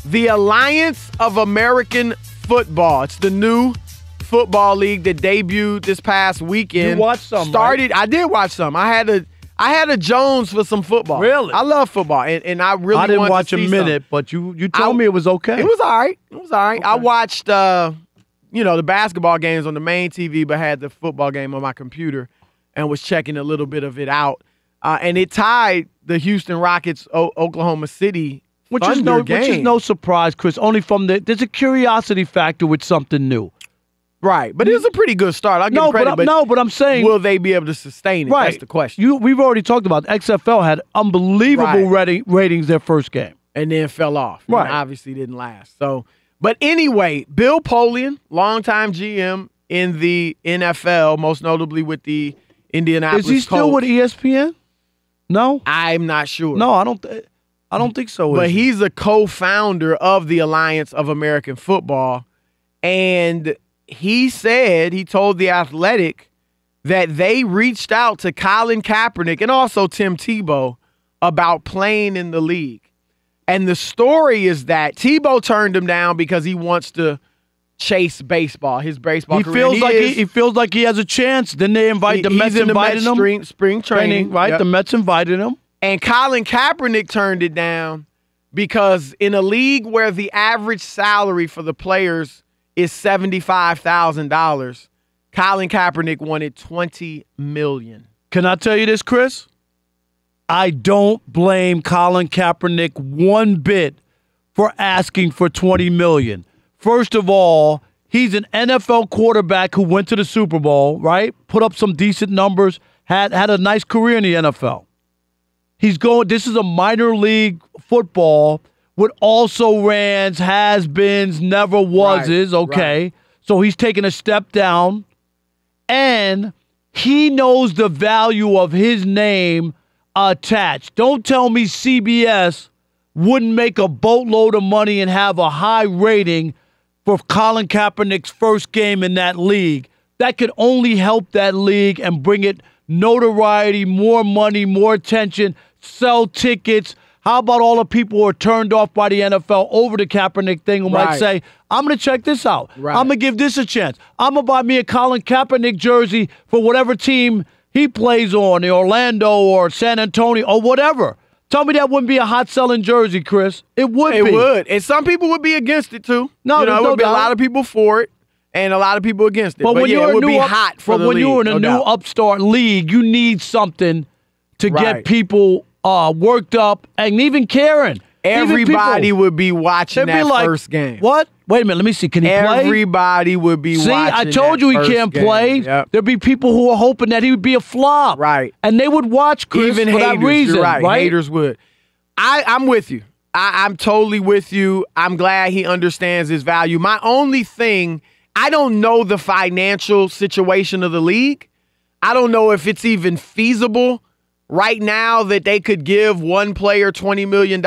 The Alliance of American Football. It's the new football league that debuted this past weekend. You watched some, right? I did watch some. I had a Jones for some football. Really? I love football, and I really I didn't watch to see a minute, some. but you told me it was okay. It was all right. Okay. I watched the basketball games on the main TV, but had the football game on my computer and was checking a little bit of it out. And it tied the Houston Rockets Oklahoma City which is no surprise, Chris. Only from there's a curiosity factor with something new. Right, but it was a pretty good start. I'll give credit, but I'm saying, will they be able to sustain it? Right. That's the question. We've already talked about XFL had unbelievable ratings their first game. And then fell off. Right. And obviously didn't last. So, but anyway, Bill Polian, longtime GM in the NFL, most notably with the Indianapolis Colts. Is he still with ESPN? No? I'm not sure. No, I don't think so. But he's a co-founder of the Alliance of American Football. And he told The Athletic that they reached out to Colin Kaepernick and also Tim Tebow about playing in the league. And the story is that Tebow turned him down because he wants to chase baseball, his baseball career. He feels like he has a chance. Then they invite the Mets invited him. Spring training, right? Yep. The Mets invited him. And Colin Kaepernick turned it down because in a league where the average salary for the players is $75,000, Colin Kaepernick wanted $20 million. Can I tell you this, Chris? I don't blame Colin Kaepernick one bit for asking for $20 million. First of all, he's an NFL quarterback who went to the Super Bowl, right? Put up some decent numbers, had a nice career in the NFL. This is a minor league football with also-rans, has-beens, never-wases, okay? Right. So he's taking a step down, and he knows the value of his name attached. Don't tell me CBS wouldn't make a boatload of money and have a high rating for Colin Kaepernick's first game in that league. That could only help that league and bring it notoriety, more money, more attention, sell tickets. How about all the people who are turned off by the NFL over the Kaepernick thing who might say, I'm going to check this out. Right. I'm going to give this a chance. I'm going to buy me a Colin Kaepernick jersey for whatever team he plays on, the Orlando or San Antonio or whatever. Tell me that wouldn't be a hot-selling jersey, Chris. It would be. It would. And some people would be against it, too. No, there would be a lot of people for it and a lot of people against it. But when it would be hot for the league. But when you're in a new upstart league, you need something to get people worked up and even caring. Everybody would be watching that first game. What? Wait a minute. Let me see. Can he play? Everybody would be watching that I told you he can't play. Yep. There'd be people who are hoping that he would be a flop. Right. And they would watch Chris even for haters, that reason. You're right. Right? Haters would. I'm with you. I'm totally with you. I'm glad he understands his value. My only thing, I don't know the financial situation of the league. I don't know if it's even feasible right now that they could give one player $20 million.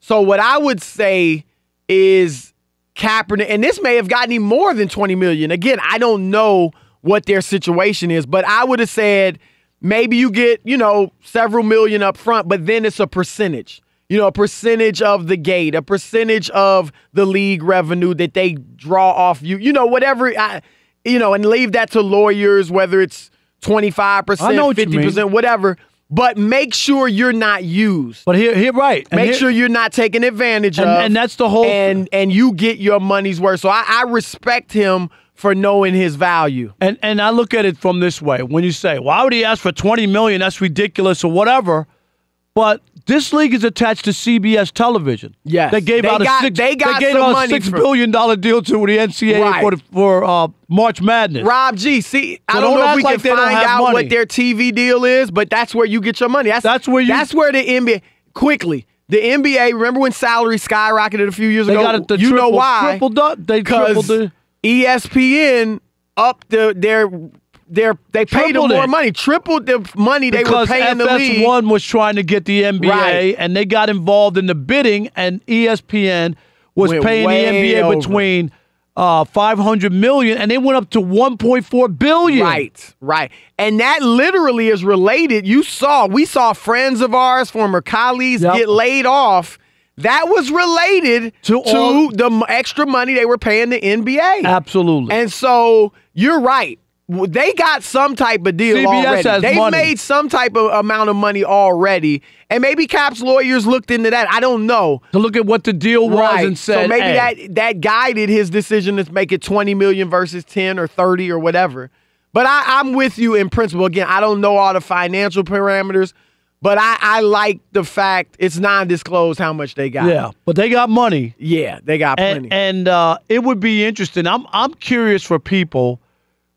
So what I would say is Kaepernick, and this may have gotten him more than $20 million. Again, I don't know what their situation is, but I would have said maybe you get, several million up front, but then it's a percentage. A percentage of the gate, a percentage of the league revenue that they draw off you, whatever, and leave that to lawyers, whether it's 25%, 50%, whatever. But make sure you're not used. But here, right. Make sure you're not taken advantage of. And that's the whole and you get your money's worth. So I respect him for knowing his value. And I look at it from this way. When you say, why would he ask for $20 million? That's ridiculous or whatever. But this league is attached to CBS television. Yes. They gave out a $6 billion deal to the NCAA for March Madness. Rob G, see, I don't know if we can find out what their TV deal is, but that's where you get your money. That's where the NBA, quickly, the NBA, remember when salary skyrocketed a few years ago? Why? Because ESPN upped they paid them more money, tripled the money they were paying the league. Because FS1 was trying to get the NBA, and they got involved in the bidding, and ESPN was paying the NBA between $500 million, and they went up to $1.4 billion. Right. And that literally is related. We saw friends of ours, former colleagues, get laid off. that was related to the extra money they were paying the NBA. Absolutely. And so you're right. They got some type of deal CBS already. They've money. made some type of amount of money already. And maybe Cap's lawyers looked into that. I don't know. To look at what the deal was and said, so maybe hey. that guided his decision to make it $20 million versus 10 or 30 or whatever. But I'm with you in principle. Again, I don't know all the financial parameters, but I like the fact it's non-disclosed how much they got. Yeah, but they got money. Yeah, they got plenty. And it would be interesting. I'm curious for people.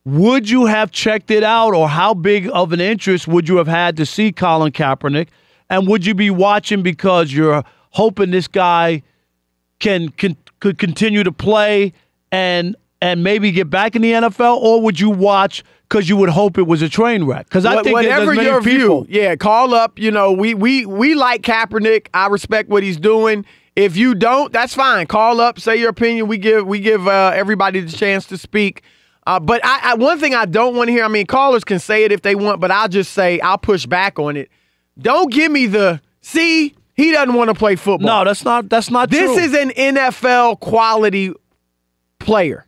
Would you have checked it out, or how big of an interest would you have had to see Colin Kaepernick? And would you be watching because you're hoping this guy could continue to play and maybe get back in the NFL, or would you watch because you would hope it was a train wreck? Because I think whatever there's your many people. view, yeah, call up. You know, we like Kaepernick. I respect what he's doing. If you don't, that's fine. Call up, say your opinion. We give everybody the chance to speak. But one thing I don't want to hear, I mean, callers can say it if they want, but I'll just say, I'll push back on it. Don't give me he doesn't want to play football. No, that's not true. This is an NFL quality player.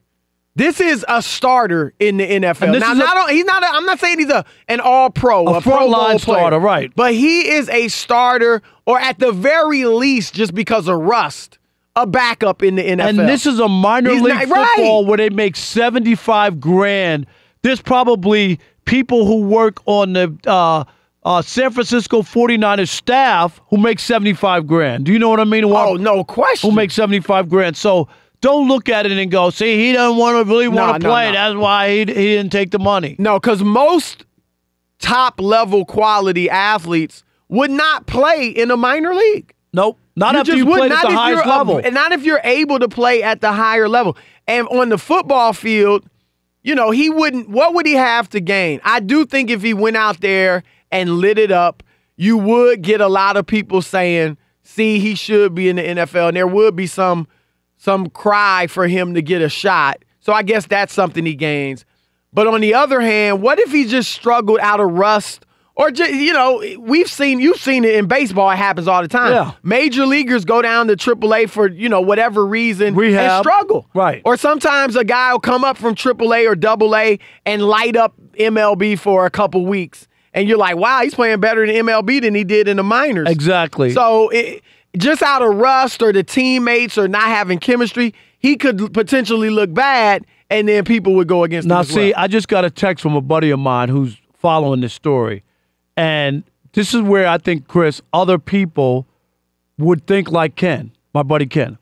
This is a starter in the NFL. Now, I'm not saying he's an all-pro, a frontline starter, right? But he is a starter, or at the very least, just because of rust, a backup in the NFL. And this is a minor league football where they make $75,000. There's probably people who work on the San Francisco 49ers staff who make $75,000. Do you know what I mean? Oh, no question. Who make $75,000. So don't look at it and go, see, he doesn't want to play. No. That's why he didn't take the money. No, because most top-level quality athletes would not play in a minor league. Nope. Not if you play at the highest level. And not if you're able to play at the higher level. And on the football field, you know, what would he have to gain? I do think if he went out there and lit it up, you would get a lot of people saying, see, he should be in the NFL. And there would be some cry for him to get a shot. So I guess that's something he gains. But on the other hand, what if he just struggled out of rust? Or just, you know, you've seen it in baseball. It happens all the time. Yeah. Major leaguers go down to AAA for, you know, whatever reason Rehab. and struggle. Right. Or sometimes a guy will come up from AAA or AA and light up MLB for a couple weeks. And you're like, wow, he's playing better in MLB than he did in the minors. Exactly. So just out of rust or the teammates or not having chemistry, he could potentially look bad, and then people would go against him as well. Now, see, I just got a text from a buddy of mine who's following this story. And this is where I think, Chris, other people would think like Ken, my buddy Ken.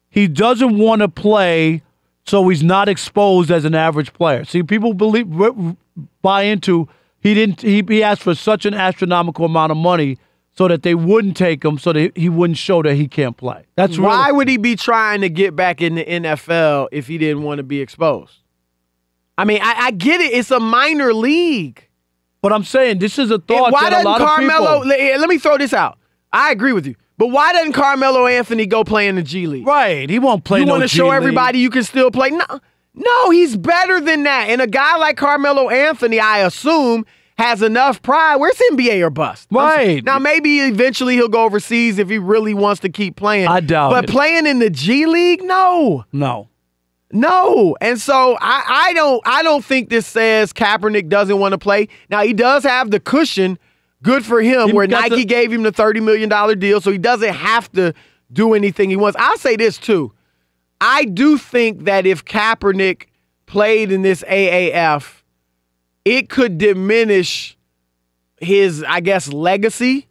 He doesn't want to play so he's not exposed as an average player. See, people buy into he asked for such an astronomical amount of money so that they wouldn't take him, so that he wouldn't show that he can't play. Why would he be trying to get back in the NFL if he didn't want to be exposed? I mean, I get it. It's a minor league. But I'm saying this is a thought why that a lot of people... Let me throw this out. I agree with you. But why doesn't Carmelo Anthony go play in the G League? Right. He won't play You no want to G show League. everybody you can still play? No, he's better than that. And a guy like Carmelo Anthony, I assume, has enough pride where it's NBA or bust. Right. Now, maybe eventually he'll go overseas if he really wants to keep playing. I doubt it. But playing in the G League? No. And so I don't think this says Kaepernick doesn't want to play. Now, he does have the cushion, good for him, where Nike gave him the $30 million deal, so he doesn't have to do anything he wants. I'll say this, too. I do think that if Kaepernick played in this AAF, it could diminish his, I guess, legacy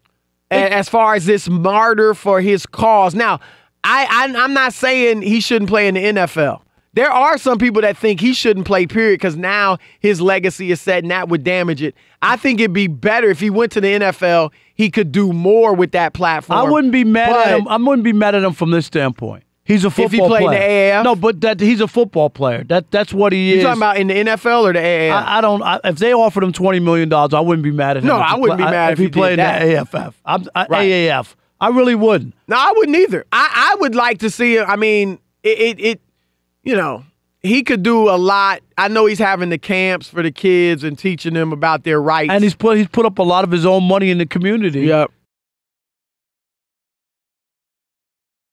as far as this martyr for his cause. Now, I'm not saying he shouldn't play in the NFL. There are some people that think he shouldn't play, period, because now his legacy is set and that would damage it. I think it'd be better if he went to the NFL, he could do more with that platform. I wouldn't be mad at him. I wouldn't be mad at him from this standpoint. He's a football player. If he played in the AAF? No, but he's a football player. That's what he is. You talking about in the NFL or the AAF? If they offered him $20 million, I wouldn't be mad at him. No, I wouldn't be mad if he played in the AAF. AAF. I really wouldn't. No, I wouldn't either. I would like to see it. I mean, you know, he could do a lot. I know he's having the camps for the kids and teaching them about their rights. And he's put up a lot of his own money in the community. Yep.